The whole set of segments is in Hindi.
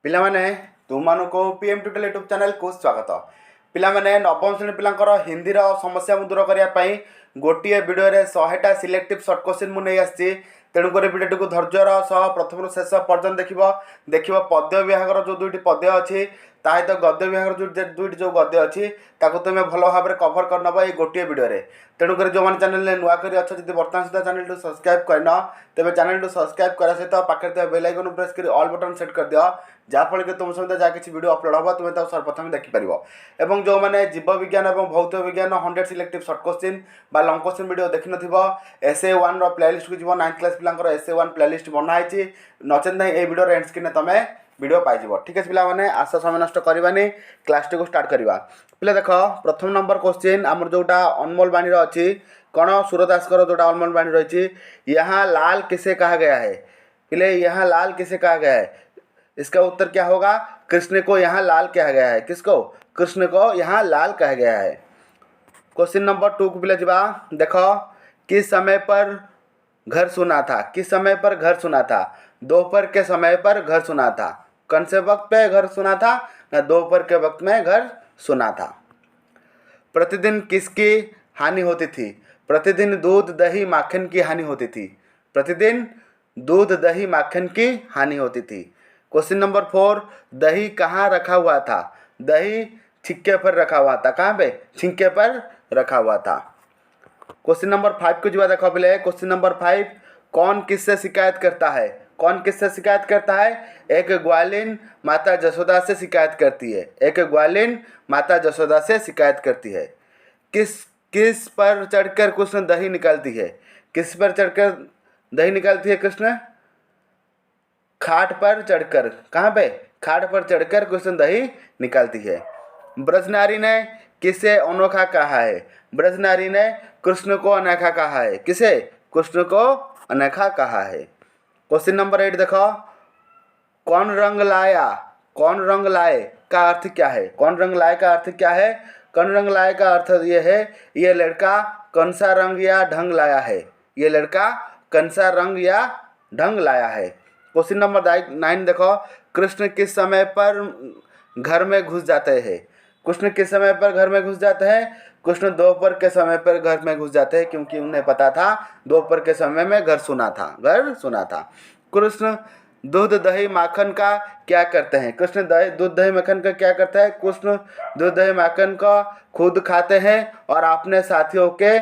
पिलामाने तुमको पीएम ट्यूटोरियल यूट्यूब चैनल को स्वागत। पिलामाने नवम श्रेणी पिलांकर हिंदी समस्या दूर करने गोटे भिडियो 100टा सिलेक्टिव सर्ट क्वेश्चन मुझे आसी। तेणुक भिडियो को धैर्यर सह प्रथम शेष पर्यटन देख पद्य विभाग जो दुईट पद्य अच्छी सहित गद्य विभाग जो दुईट जो गद्य अच्छी तुम्हें भल भाव में कभर करनब ये गोटे भिडियो। तेणुक जो मैंने चैनल नुआ कर बर्तमान सुधा चैनल सब्सक्राइब करन तेज चैनल सब्सक्राइब करा सहित पाखे बेल आइकन प्रेस कर ऑल बटन सेट कर दियो जहाँफल कि तुम सहित जहाँ किसी वीडियो अपलोड हम तुम्हें सर्वप्रथम देखिपर। और जो मैंने जीव विज्ञान और भौत विज्ञान 100 सिलेक्टिव सर्ट क्वेश्चन बा लंग क्वेश्चन वीडियो देखि नथिबो SA1 प्लेलिस्ट को जीव 9th क्लास पिलांकर SA1 प्लेलिस्ट बनाई नचेत ना ये वीडियो एंड स्क्रीन तुम वीडियो पाइज। ठीक है पिला माने आस समय नष्ट करवानी क्लास टी को स्टार्ट करवा। पिला देख प्रथम नंबर क्वेश्चन आमर जोटा अनमोल बाणी अच्छी कौन सूरदास जोटा अनमोल बाणी रही यहाँ लाल किसे कहा गया है। पिले यहाँ लाल किसे कहा गया है, इसका उत्तर क्या होगा? कृष्ण को यहाँ लाल कहा गया है। किसको? कृष्ण को यहाँ लाल कहा गया है। क्वेश्चन नंबर 2 को पिले जीवा देखो किस समय पर घर सुना था। किस समय पर घर सुना था? दोपहर के समय पर घर सुना था। कौन से वक्त पे घर सुना था? ना दोपहर के वक्त में घर सुना था। प्रतिदिन किसकी हानि होती थी? प्रतिदिन दूध दही माखन की हानि होती थी। प्रतिदिन दूध दही माखन की हानि होती थी। क्वेश्चन नंबर 4 दही कहाँ रखा हुआ था? दही छिक्के पर रखा हुआ था। कहाँ पे? छिक्के पर रखा हुआ था। क्वेश्चन नंबर 5 को जो देखो पहले क्वेश्चन नंबर 5 कौन किससे शिकायत करता है? कौन किससे शिकायत करता है? एक ग्वालिन माता जसोदा से शिकायत करती है। एक ग्वालिन माता जसोदा से शिकायत करती है। किस पर चढ़कर कृष्ण दही निकालती है? किस पर चढ़कर दही निकालती है कृष्ण? खाट पर चढ़कर। कहाँ पे? खाट पर चढ़कर कृष्ण दही निकालती है। ब्रजनारी ने किसे अनोखा कहा है? ब्रजनारी ने कृष्ण को अनोखा कहा है। किसे? कृष्ण को अनोखा कहा है। क्वेश्चन नंबर 8 देखो कौन रंग लाया? कौन रंग लाए का अर्थ क्या है? कौन रंग लाए का अर्थ क्या है? कौन रंग लाए का अर्थ ये है ये लड़का कौन सा रंग या ढंग लाया है। ये लड़का कौन सा रंग या ढंग लाया है। क्वेश्चन नंबर 9 देखो कृष्ण किस समय पर घर में घुस जाते हैं? कृष्ण किस समय पर घर में घुस जाते हैं? कृष्ण दोपहर के समय पर घर में घुस जाते हैं क्योंकि उन्हें पता था दोपहर के समय में घर सुना था। घर सुना था। कृष्ण दूध दही माखन का क्या करते हैं? कृष्ण दूध दही माखन का क्या करता है? कृष्ण दूध दही माखन का खुद खाते हैं और अपने साथियों के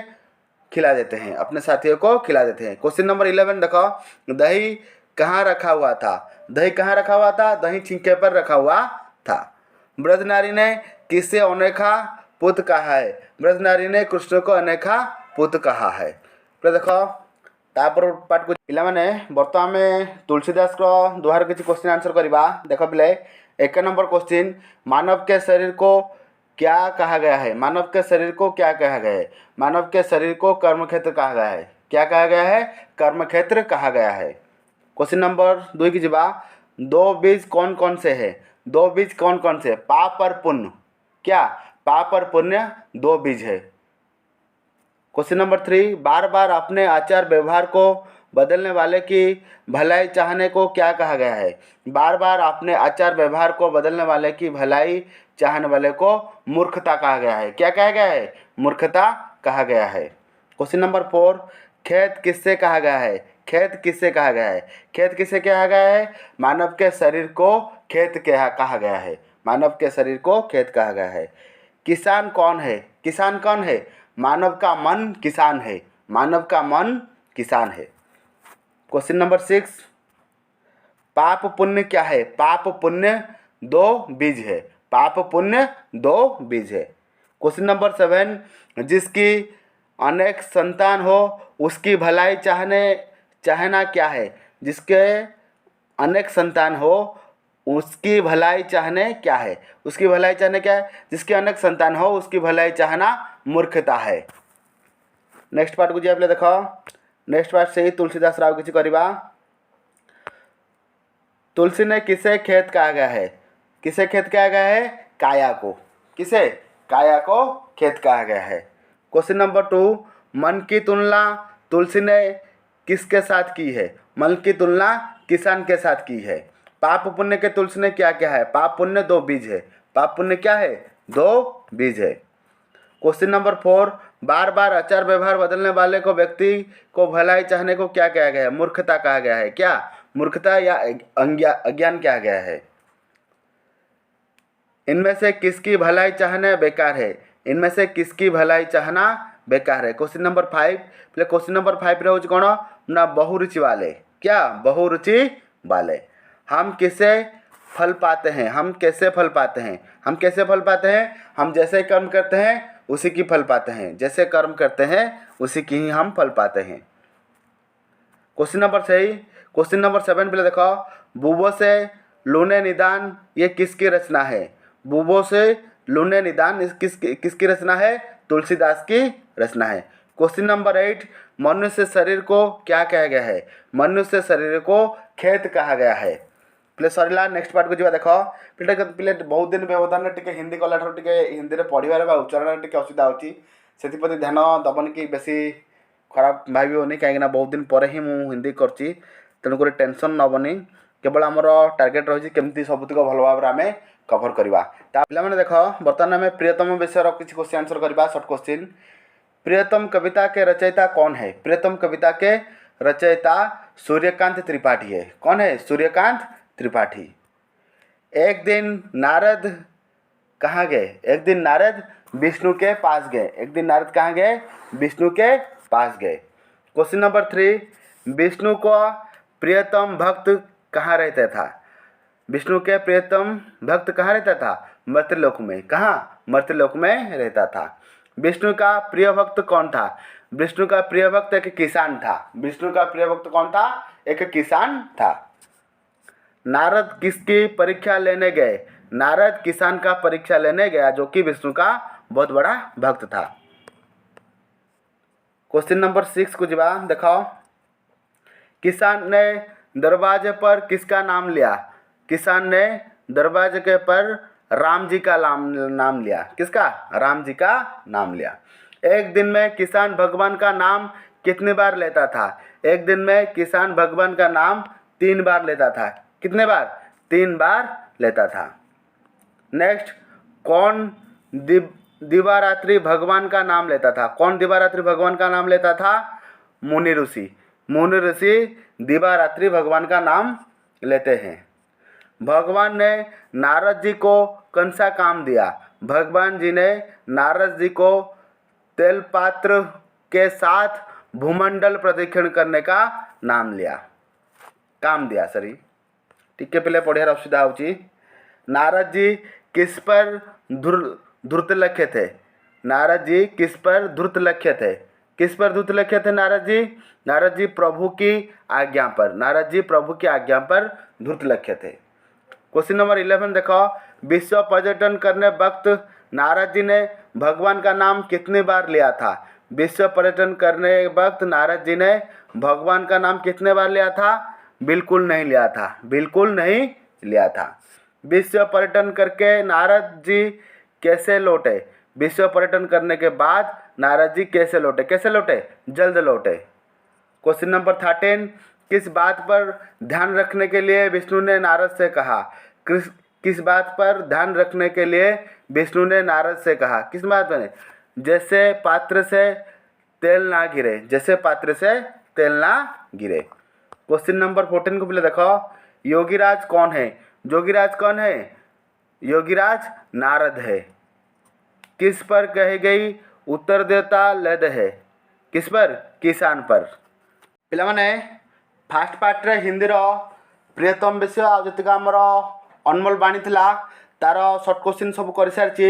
खिला देते हैं। अपने साथियों को खिला देते हैं। क्वेश्चन नंबर 11 देखो दही कहाँ रखा हुआ था? दही कहाँ रखा हुआ था? दही छिंके पर रखा हुआ था। ब्रजनारी ने किसे अनोखा पुत कहा है? ब्रजनारी ने कृष्ण को अनोखा पुत कहा है। तो देखो तापर पार्ट को पिला माने बर्तमान में तुलसीदास को द्वारा किसी क्वेश्चन आंसर करवा। देखो पिले 1 नंबर क्वेश्चन मानव के शरीर को क्या कहा गया है? मानव के शरीर को क्या कहा गया है? मानव के शरीर को कर्मक्षेत्र कहा गया है। क्या कहा गया है? कर्मक्षेत्र कहा गया है। क्वेश्चन नंबर 2 की जीवा 2 बीज कौन कौन से है? 2 बीज कौन कौन से? पाप और पुण्य। क्या? पाप और पुण्य 2 बीज है। क्वेश्चन नंबर 3 बार बार अपने आचार व्यवहार को बदलने वाले की भलाई चाहने को क्या कहा गया है? बार बार अपने आचार व्यवहार को बदलने वाले की भलाई चाहने वाले को मूर्खता कहा गया है। क्या कहा गया है? मूर्खता कहा गया है। क्वेश्चन नंबर 4 खेत किससे कहा गया है? खेत किससे कहा गया है? खेत किससे कहा गया है? मानव के शरीर को खेत कहा गया है। मानव के शरीर को खेत कहा गया है। किसान कौन है? किसान कौन है? मानव का मन किसान है। मानव का मन किसान है। क्वेश्चन नंबर 6 पाप पुण्य क्या है? पाप पुण्य 2 बीज है। पाप पुण्य 2 बीज है। क्वेश्चन नंबर 7 जिसकी अनेक संतान हो उसकी भलाई चाहना क्या है? जिसके अनेक संतान हो उसकी भलाई चाहने क्या है? उसकी भलाई चाहने क्या है? जिसके अनेक संतान हो उसकी भलाई चाहना मूर्खता है। नेक्स्ट पार्ट को जी आप देखो नेक्स्ट पार्ट से ही तुलसीदास राव किसी करवा। तुलसी ने किसे खेत कहा गया है? किसे खेत कहा गया है? काया को। किसे? काया को खेत कहा गया है। क्वेश्चन नंबर 2 मन की तुलना तुलसी ने किसके साथ की है? मन की तुलना किसान के साथ की है। पाप पुण्य के तुलसी ने क्या क्या है? पाप पुण्य दो बीज है। पाप पुण्य क्या है? दो बीज है। क्वेश्चन नंबर 4, बार बार आचार व्यवहार बदलने वाले को व्यक्ति को भलाई चाहने को क्या कहा गया है? मूर्खता कहा गया है। क्या? मूर्खता या अज्ञान कहा गया है। इनमें से किसकी भलाई चाहना बेकार है? इनमें से किसकी भलाई चाहना बेकार है? क्वेश्चन नंबर 5, पहले क्वेश्चन नंबर 5 रे होची कोन ना बहुरुचि वाले। क्या? बहुरुचि वाले। हम किसे फल पाते हैं? हम कैसे फल पाते हैं? हम कैसे फल पाते हैं? हम जैसे कर्म करते हैं उसी की फल पाते हैं। जैसे कर्म करते हैं उसी की ही हम फल पाते हैं। क्वेश्चन नंबर 6, क्वेश्चन नंबर 7 पहले देखो, बुबो से लूने निदान ये किसकी रचना है? बुबो से लूने निदान इस किसकी रचना है? तुलसीदास की रचना है। क्वेश्चन नंबर 8, मनुष्य शरीर को क्या कहा गया है? मनुष्य शरीर को खेत कहा गया है। प्ले सरला नेक्स्ट पार्ट को जी देख पे बहुत दिन व्यवधान टे हिंदी कला टे हिंदी में पढ़ार उच्चारण टे असुविधा होती से ध्यान दबन कि बेसी खराब भावनी कहीं बहुत दिन पर ही मुझे हिंदी करची तेणुक टेंशन नबनी केवल आमर टार्गेट रही केमती सबुतिक भल भाव आम कभर करवा। पे देख बर्तमान आम प्रियतम विषय किसी क्वेश्चन आंसर करवा। शॉर्ट क्वेश्चन, प्रियतम कविता के रचयिता कौन है? प्रियतम कविता के रचयिता सूर्यकांत त्रिपाठी है। कौन है? सूर्यकांत त्रिपाठी। एक दिन नारद कहाँ गए? एक दिन नारद विष्णु के पास गए। एक दिन नारद कहाँ गए? विष्णु के पास गए। क्वेश्चन नंबर 3, विष्णु को प्रियतम भक्त कहाँ रहता था? विष्णु के प्रियतम भक्त कहाँ रहता था? मर्त्यलोक में। कहाँ? मर्त्यलोक में रहता था। विष्णु का प्रिय भक्त कौन था? विष्णु का प्रिय भक्त एक किसान था। विष्णु का प्रिय भक्त कौन था? एक किसान था। नारद किसकी परीक्षा लेने गए? नारद किसान का परीक्षा लेने गया जो कि विष्णु का बहुत बड़ा भक्त था। क्वेश्चन नंबर 6 को जवाब दिखाओ, किसान ने दरवाजे पर किसका नाम लिया? किसान ने दरवाजे के पर राम जी का नाम लिया। किसका? राम जी का नाम लिया। एक दिन में किसान भगवान का नाम कितने बार लेता था? एक दिन में किसान भगवान का नाम 3 बार लेता था। कितने बार? 3 बार लेता था। नेक्स्ट, कौन दिवारात्रि भगवान का नाम लेता था? कौन दिवारात्रि भगवान का नाम लेता था? मुनि ऋषि। मुनि ऋषि दिवारात्रि भगवान का नाम लेते हैं। भगवान ने नारद जी को कौन सा काम दिया? भगवान जी ने नारद जी को तेल पात्र के साथ भूमंडल प्रदक्षिण करने का काम दिया। सॉरी टिके पे पढ़ियार असुविधा होची। नारद जी किस पर धूर्त लक्ष्य थे? नारद जी किस पर धूर्त लक्ष्य थे? किस पर धूर्त लक्ष्य थे नारद जी? नारद जी प्रभु की आज्ञा पर। नारद जी प्रभु की आज्ञा पर धूर्त लक्ष्य थे। क्वेश्चन नंबर 11 देखो, विश्व पर्यटन करने वक्त नारद जी ने भगवान का नाम कितनी बार लिया था? विश्व पर्यटन करने वक्त नारद जी ने भगवान का नाम कितने बार लिया था? बिल्कुल नहीं लिया था। बिल्कुल नहीं लिया था। विश्व पर्यटन करके नारद जी कैसे लौटे? विश्व पर्यटन करने के बाद नारद जी कैसे लौटे? कैसे लौटे? जल्द लौटे। क्वेश्चन नंबर 13, किस बात पर ध्यान रखने के लिए विष्णु ने नारद से कहा? किस बात पर ध्यान रखने के लिए विष्णु ने नारद से कहा? किस बात पर? जैसे पात्र से तेल ना गिरे। जैसे पात्र से तेल ना गिरे। क्वेश्चन नंबर 14 को पहले देखो, योगीराज कौन है? योगीराज कौन है? योगीराज नारद है। किस पर कही गई उत्तर देवता लद है? किस पर? किसान पर। पिला माने फास्ट पार्ट रे हिंदी रो प्रियतम विषय आ जतिका हमर अनमोल बाणी थिला तार शॉर्ट क्वेश्चन सब कर सारची।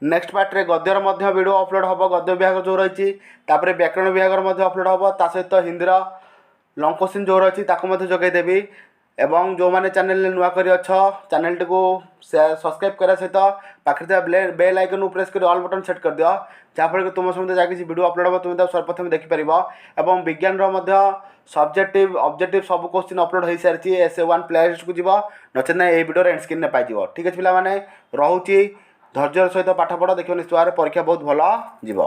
नेक्स्ट पार्ट रे गद्यर मध्य वीडियो अपलोड हबो। गद्य विभाग जो रही तापर व्याकरण विभाग मध्य अपलोड हबो। ता सहित हिंदी रो लॉन्ग क्वेश्चन जो रही ताको मध्य जगै देबी। एवं जो माने चैनल ने नुआ करी अछ चैनल को सब्सक्राइब करा सहित पाखे बेल आइकन को प्रेस कर ऑल बटन सेट कर दियो जहाँफल कि तुम समझ जहाँ किसी वीडियो अपलोड हो तुम सर्वप्रथम देखिपर। एवं विज्ञान सब्जेक्टिव ऑब्जेक्टिव सब क्वेश्चन अपलोड हो सारी SA1 प्लेलिस्ट को जीव नचे ना ये वीडियो एंड स्क्रीन में पाई ठीक अच्छे। पे रोचे धैर्यर सहित पाठ पढ़ देखिए निश्चित भाव परीक्षा बहुत भल जीव।